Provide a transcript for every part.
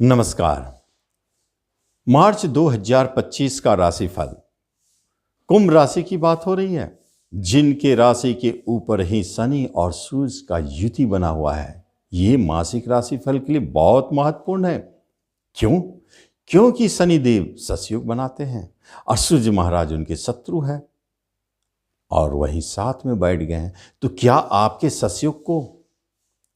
नमस्कार। मार्च 2025 का राशिफल कुंभ राशि की बात हो रही है, जिनके राशि के ऊपर ही शनि और सूर्य का युति बना हुआ है। ये मासिक राशिफल के लिए बहुत महत्वपूर्ण है। क्यों? क्योंकि शनि देव सतयुग बनाते हैं और सूर्य महाराज उनके शत्रु है और वही साथ में बैठ गए हैं। तो क्या आपके सतयुग को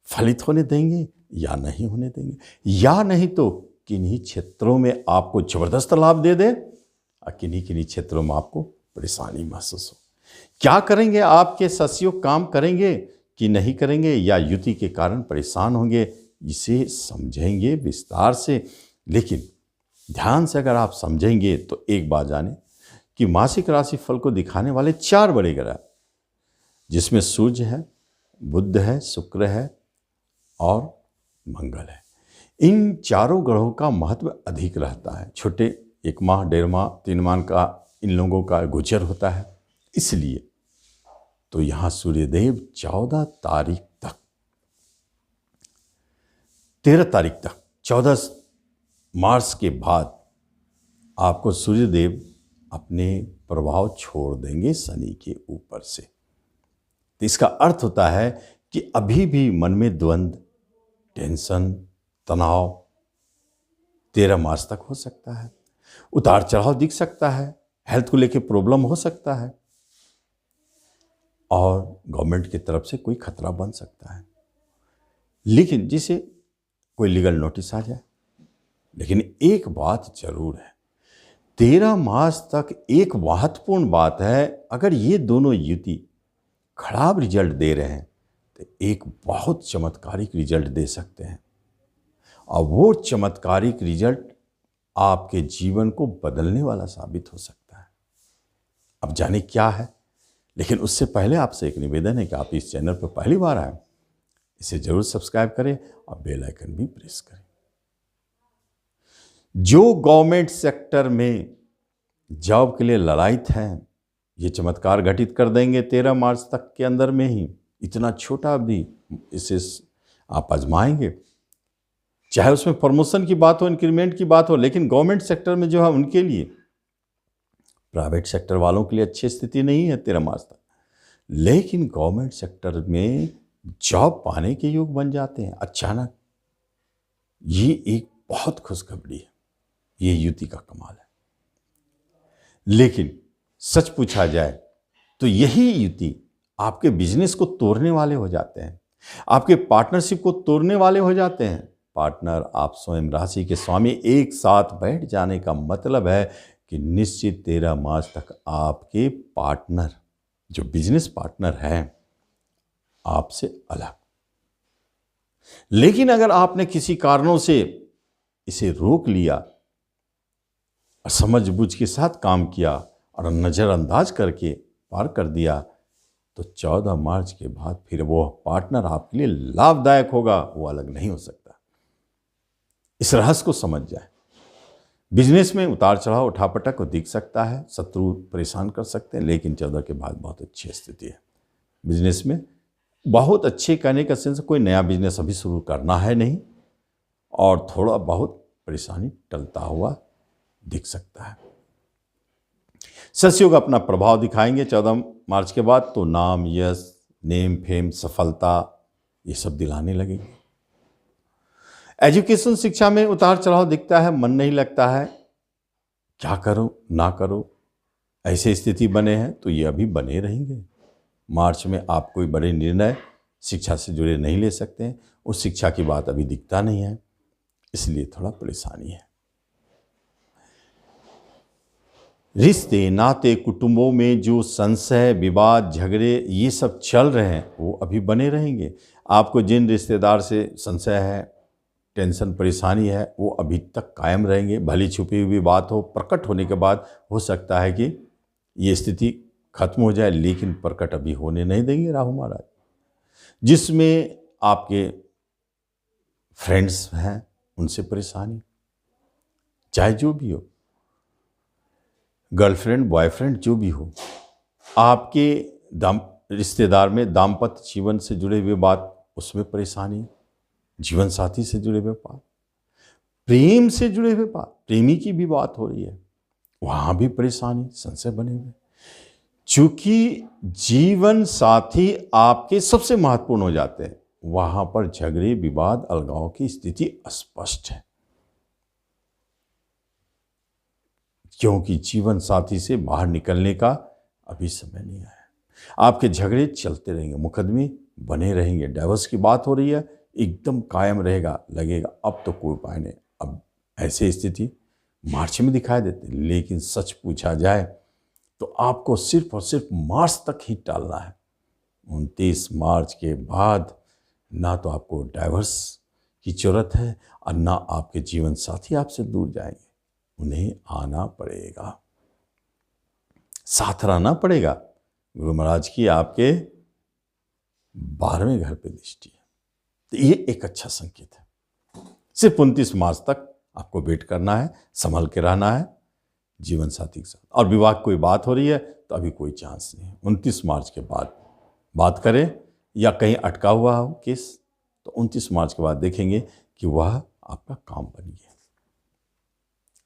फलित होने देंगे या नहीं होने देंगे, या नहीं तो किन्हीं क्षेत्रों में आपको जबरदस्त लाभ दे दे और किन्हीं किन्हीं क्षेत्रों में आपको परेशानी महसूस हो। क्या करेंगे? आपके सतयुग काम करेंगे कि नहीं करेंगे, या युति के कारण परेशान होंगे? इसे समझेंगे विस्तार से। लेकिन ध्यान से अगर आप समझेंगे तो एक बात जाने कि मासिक राशि फल को दिखाने वाले 4 बड़े ग्रह, जिसमें सूर्य है, बुध है, शुक्र है और मंगल है। इन चारों ग्रहों का महत्व अधिक रहता है। छोटे 1 माह, 1.5 माह, 3 माह का इन लोगों का गोचर होता है। इसलिए तो यहाँ सूर्यदेव 14 तारीख तक, 13 तारीख तक, 14 मार्च के बाद आपको सूर्यदेव अपने प्रभाव छोड़ देंगे शनि के ऊपर से। तो इसका अर्थ होता है कि अभी भी मन में द्वंद्व, टेंशन, तनाव 13 मार्च तक हो सकता है। उतार चढ़ाव दिख सकता है, हेल्थ को लेकर प्रॉब्लम हो सकता है और गवर्नमेंट की तरफ से कोई खतरा बन सकता है। लेकिन जिसे कोई लीगल नोटिस आ जाए। लेकिन एक बात जरूर है, 13 मार्च तक एक महत्वपूर्ण बात है, अगर ये दोनों युति खराब रिजल्ट दे रहे हैं तो एक बहुत चमत्कारिक रिजल्ट दे सकते हैं और वो चमत्कारिक रिजल्ट आपके जीवन को बदलने वाला साबित हो सकता है। अब जाने क्या है, लेकिन उससे पहले आपसे एक निवेदन है कि आप इस चैनल पर पहली बार आए, इसे जरूर सब्सक्राइब करें और बेल आइकन भी प्रेस करें। जो गवर्नमेंट सेक्टर में जॉब के लिए ललायित हैं, ये चमत्कार घटित कर देंगे 13 मार्च तक के अंदर में ही। इतना छोटा भी इसे आप आजमाएंगे, चाहे उसमें प्रमोशन की बात हो, इंक्रीमेंट की बात हो। लेकिन गवर्नमेंट सेक्टर में जो है उनके लिए, प्राइवेट सेक्टर वालों के लिए अच्छी स्थिति नहीं है 13 मार्च तक। लेकिन गवर्नमेंट सेक्टर में जॉब पाने के योग बन जाते हैं अचानक। ये एक बहुत खुशखबरी है, ये युति का कमाल है। लेकिन सच पूछा जाए तो यही युति आपके बिजनेस को तोड़ने वाले हो जाते हैं, आपके पार्टनरशिप को तोड़ने वाले हो जाते हैं। पार्टनर आप स्वयं राशि के स्वामी एक साथ बैठ जाने का मतलब है कि निश्चित 13 मार्च तक आपके पार्टनर, जो बिजनेस पार्टनर हैं, आपसे अलग। लेकिन अगर आपने किसी कारणों से इसे रोक लिया और समझबूझ के साथ काम किया और नज़रअंदाज करके पार कर दिया, तो 14 मार्च के बाद फिर वो पार्टनर आपके लिए लाभदायक होगा, वो अलग नहीं हो सकता। इस रहस्य को समझ जाए। बिजनेस में उतार चढ़ाव, उठापटक को दिख सकता है, शत्रु परेशान कर सकते हैं, लेकिन 14 के बाद बहुत अच्छी स्थिति है। बिजनेस में बहुत अच्छे कहने का सेंस, कोई नया बिजनेस अभी शुरू करना है नहीं, और थोड़ा बहुत परेशानी टलता हुआ दिख सकता है। सतयुग अपना प्रभाव दिखाएंगे 14 मार्च के बाद, तो नाम, यश, नेम, फेम, सफलता ये सब दिलाने लगेंगे। एजुकेशन, शिक्षा में उतार चढ़ाव दिखता है, मन नहीं लगता है, क्या करो ना करो, ऐसे स्थिति बने हैं तो ये अभी बने रहेंगे। मार्च में आप कोई बड़े निर्णय शिक्षा से जुड़े नहीं ले सकते हैं, उस शिक्षा की बात अभी दिखता नहीं है, इसलिए थोड़ा परेशानी है। रिश्ते, नाते, कुटुंबों में जो संशय, विवाद, झगड़े ये सब चल रहे हैं वो अभी बने रहेंगे। आपको जिन रिश्तेदार से संशय है, टेंशन, परेशानी है, वो अभी तक कायम रहेंगे। भली छुपी हुई बात हो, प्रकट होने के बाद हो सकता है कि ये स्थिति खत्म हो जाए, लेकिन प्रकट अभी होने नहीं देंगे राहु महाराज। जिसमें आपके फ्रेंड्स हैं उनसे परेशानी, चाहे जो भी हो, गर्लफ्रेंड, बॉयफ्रेंड जो भी हो, आपके रिश्तेदार में दाम्पत्य जीवन से जुड़े हुए बात, उसमें परेशानी, जीवन साथी से जुड़े हुए बात, प्रेम से जुड़े हुए बात, प्रेमी की भी बात हो रही है, वहां भी परेशानी, संशय बने हुए। चूंकि जीवन साथी आपके सबसे महत्वपूर्ण हो जाते हैं, वहां पर झगड़े, विवाद, अलगाव की स्थिति स्पष्ट है, क्योंकि जीवन साथी से बाहर निकलने का अभी समय नहीं आया। आपके झगड़े चलते रहेंगे, मुकदमे बने रहेंगे, डाइवोर्स की बात हो रही है, एकदम कायम रहेगा, लगेगा अब तो कोई उपाय नहीं। अब ऐसी स्थिति मार्च में दिखाई देती, लेकिन सच पूछा जाए तो आपको सिर्फ और सिर्फ मार्च तक ही टालना है। 29 मार्च के बाद ना तो आपको डाइवोर्स की जरूरत है और ना आपके जीवन साथी आपसे दूर जाएंगे, उन्हें आना पड़ेगा, साथ रहना पड़ेगा। गुरु महाराज की आपके 12वें घर पे दृष्टि है, तो ये एक अच्छा संकेत है। सिर्फ 29 मार्च तक आपको वेट करना है, संभल के रहना है जीवन साथी के साथ। और विवाह की कोई बात हो रही है तो अभी कोई चांस नहीं है। 29 मार्च के बाद बात करें, या कहीं अटका हुआ हो केस, तो 29 मार्च के बाद देखेंगे कि वह आपका काम बन गया।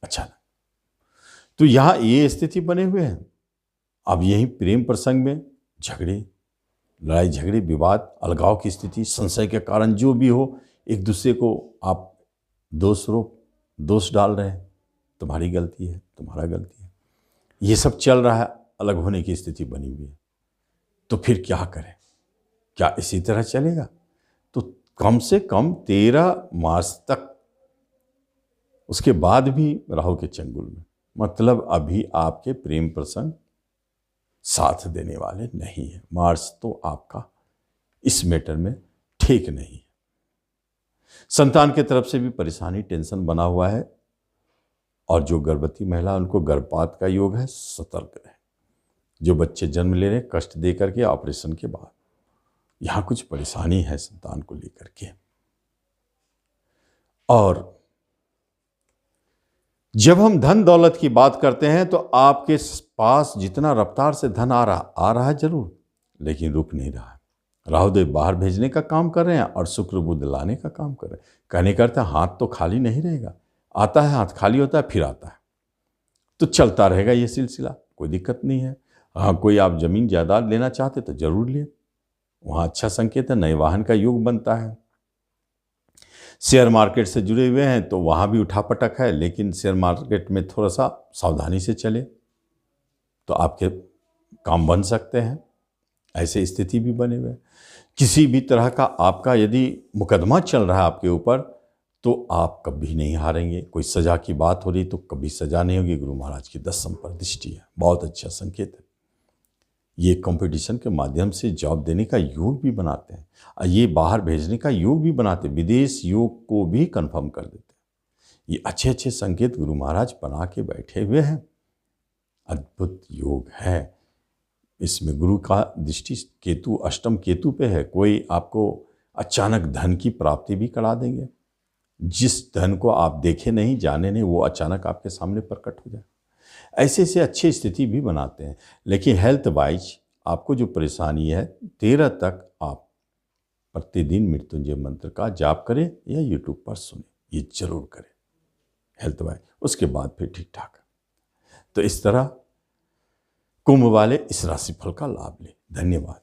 अच्छा ना, तो यहां ये स्थिति बने हुए हैं। अब यही प्रेम प्रसंग में झगड़े, लड़ाई झगड़े, विवाद, अलगाव की स्थिति, संशय के कारण जो भी हो, एक दूसरे को आप दोष डाल रहे हैं, तुम्हारी गलती है, तुम्हारा गलती है, ये सब चल रहा है, अलग होने की स्थिति बनी हुई है। तो फिर क्या करें? क्या इसी तरह चलेगा? तो कम से कम 13 मार्च तक, उसके बाद भी राहु के चंगुल में, मतलब अभी आपके प्रेम प्रसंग साथ देने वाले नहीं है। मार्च तो आपका इस मैटर में ठीक नहीं है। संतान की तरफ से भी परेशानी, टेंशन बना हुआ है, और जो गर्भवती महिला, उनको गर्भपात का योग है, सतर्क रहे। जो बच्चे जन्म ले रहे कष्ट दे करके ऑपरेशन के बाद, यहां कुछ परेशानी है संतान को लेकर के। और जब हम धन दौलत की बात करते हैं तो आपके पास जितना रफ्तार से धन आ रहा है जरूर, लेकिन रुक नहीं रहा है। राहुदेव बाहर भेजने का काम कर रहे हैं और शुक्र बुध लाने का काम कर रहे हैं। कहने करते हैं हाथ तो खाली नहीं रहेगा, आता है हाथ खाली होता है, फिर आता है, तो चलता रहेगा ये सिलसिला, कोई दिक्कत नहीं है। हाँ, कोई आप जमीन जायदाद लेना चाहते तो जरूर ले, वहाँ अच्छा संकेत है, नए वाहन का योग बनता है। शेयर मार्केट से जुड़े हुए हैं तो वहाँ भी उठापटक है, लेकिन शेयर मार्केट में थोड़ा सा सावधानी से चले तो आपके काम बन सकते हैं, ऐसे स्थिति भी बने हुए हैं। किसी भी तरह का आपका यदि मुकदमा चल रहा है आपके ऊपर, तो आप कभी नहीं हारेंगे। कोई सजा की बात हो रही तो कभी सजा नहीं होगी। गुरु महाराज की 10 पर दृष्टि है, बहुत अच्छा संकेत है। ये कंपटीशन के माध्यम से जॉब देने का योग भी बनाते हैं, और ये बाहर भेजने का योग भी बनाते हैं, विदेश योग को भी कंफर्म कर देते हैं। ये अच्छे अच्छे संकेत गुरु महाराज बना के बैठे हुए हैं, अद्भुत योग है। इसमें गुरु का दृष्टि केतु, अष्टम केतु पे है। कोई आपको अचानक धन की प्राप्ति भी करा देंगे, जिस धन को आप देखे नहीं, जाने नहीं, वो अचानक आपके सामने प्रकट हो जाए। ऐसे से अच्छी स्थिति भी बनाते हैं। लेकिन हेल्थ वाइज आपको जो परेशानी है, 13 तक आप प्रतिदिन मृत्युंजय मंत्र का जाप करें या यूट्यूब पर सुने, ये जरूर करें हेल्थ वाइज, उसके बाद फिर ठीक ठाक। तो इस तरह कुंभ वाले इस राशिफल का लाभ लें। धन्यवाद।